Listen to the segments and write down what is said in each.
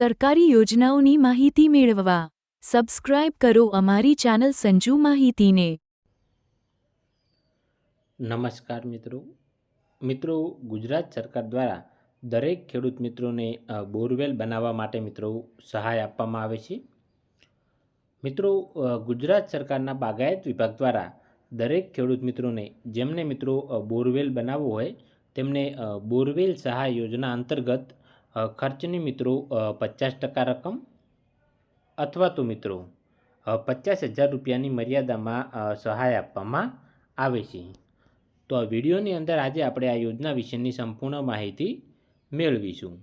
સરકારી યોજનાઓની માહિતી મેળવવા સબસ્ક્રાઇબ કરો અમારી ચેનલ સંજુ માહિતીને। નમસ્કાર મિત્રો ગુજરાત સરકાર દ્વારા દરેક ખેડૂત મિત્રોને બોરવેલ બનાવવા માટે મિત્રો સહાય આપવામાં આવે છે। મિત્રો ગુજરાત સરકારના બાગાયત વિભાગ દ્વારા દરેક ખેડૂત મિત્રોને જેમને મિત્રો બોરવેલ બનાવવો હોય તેમને બોરવેલ સહાય યોજના અંતર્ગત ખર્ચની મિત્રો 50% રકમ અથવા તો મિત્રો 50,000 રૂપિયાની મર્યાદામાં સહાય આપવામાં આવે છે। તો આ વિડીયોની અંદર આજે આપણે આ યોજના વિશેની સંપૂર્ણ માહિતી મેળવીશું।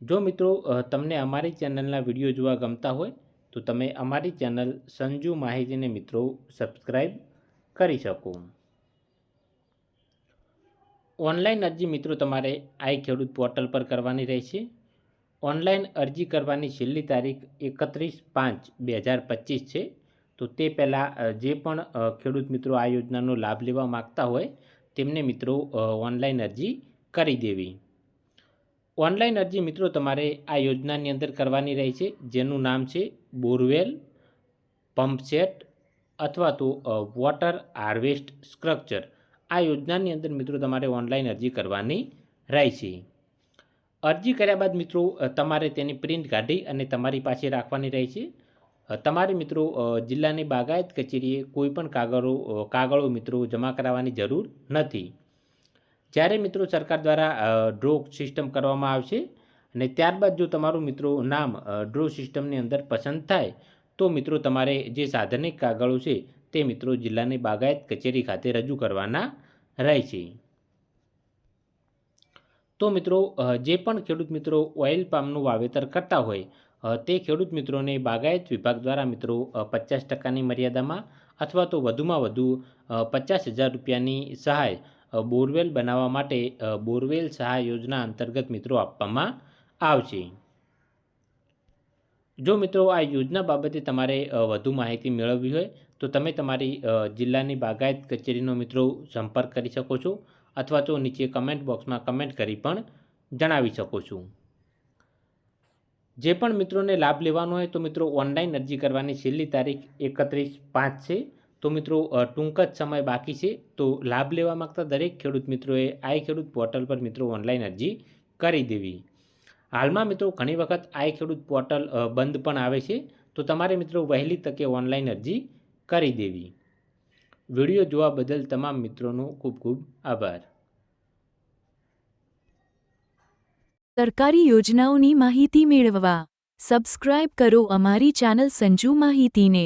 જો મિત્રો તમને અમારી ચેનલના વિડીયો જોવા ગમતા હોય તો તમે અમારી ચેનલ સંજુ માહિતીને મિત્રો સબસ્ક્રાઈબ કરી શકો। ઓનલાઈન અરજી મિત્રો તમારે આઈ ખેડૂત પોર્ટલ પર કરવાની રહેશે। ઓનલાઈન અરજી કરવાની છેલ્લી તારીખ 31/5/2025 છે। તો તે પહેલાં જે પણ ખેડૂત મિત્રો આ યોજનાનો લાભ લેવા માગતા હોય તેમને મિત્રો ઓનલાઈન અરજી કરી દેવી। ઓનલાઈન અરજી મિત્રો તમારે આ યોજનાની અંદર કરવાની રહે છે, જેનું નામ છે બોરવેલ પંપસેટ અથવા તો વોટર હાર્વેસ્ટ સ્ટ્રક્ચર। આ યોજનાની અંદર મિત્રો તમારે ઓનલાઈન અરજી કરવાની રહેશે। અરજી કર્યા બાદ મિત્રો તમારે તેની પ્રિન્ટ કાઢી અને તમારી પાસે રાખવાની રહેશે। તમારે મિત્રો જિલ્લાની બાગાયત કચેરીએ કોઈ પણ કાગળો મિત્રો જમા કરાવવાની જરૂર નથી। જ્યારે મિત્રો સરકાર દ્વારા ડ્રો સિસ્ટમ કરવામાં આવશે અને ત્યારબાદ જો તમારું મિત્રો નામ ડ્રો સિસ્ટમની અંદર પસંદ થાય તો મિત્રો તમારે જે સાધનિક કાગળો છે તે મિત્રો જિલ્લાની બાગાયત કચેરી ખાતે રજૂ કરવાના રહેશે। તો મિત્રો જે પણ ખેડૂત મિત્રો ઓઇલ પામનું વાવેતર કરતા હોય તે ખેડૂત મિત્રોને બાગાયત વિભાગ દ્વારા મિત્રો 50%ની મર્યાદામાં અથવા તો વધુમાં વધુ 50,000 રૂપિયાની સહાય બોરવેલ બનાવવા માટે બોરવેલ સહાય યોજના અંતર્ગત મિત્રો આપવામાં આવશે। જો મિત્રો આ યોજના બાબતે તમારે વધુ માહિતી મેળવવી હોય તો તમે તમારી જિલ્લાની બાગાયત કચેરીનો મિત્રો સંપર્ક કરી શકો છો અથવા તો નીચે કમેન્ટ બોક્સમાં કમેન્ટ કરી પણ જણાવી શકો છો। જે પણ મિત્રોને લાભ લેવાનો હોય તો મિત્રો ઓનલાઈન અરજી કરવાની છેલ્લી તારીખ 31/5 છે। તો મિત્રો ટૂંક જ સમય બાકી છે। તો લાભ લેવા માગતા દરેક ખેડૂત મિત્રોએ આઈ ખેડૂત પોર્ટલ પર મિત્રો ઓનલાઈન અરજી કરી દેવી। હાલમાં મિત્રો ઘણી વખત આઈ ખેડૂત પોર્ટલ બંધ પણ આવે છે, તો તમારે મિત્રો વહેલી તકે ઓનલાઈન અરજી કરી દેવી। વિડીયો જોવા બદલ તમામ મિત્રોનો ખૂબ ખૂબ આભાર। સરકારી યોજનાઓની માહિતી મેળવવા સબસ્ક્રાઇબ કરો અમારી ચેનલ સંજુ માહિતીને।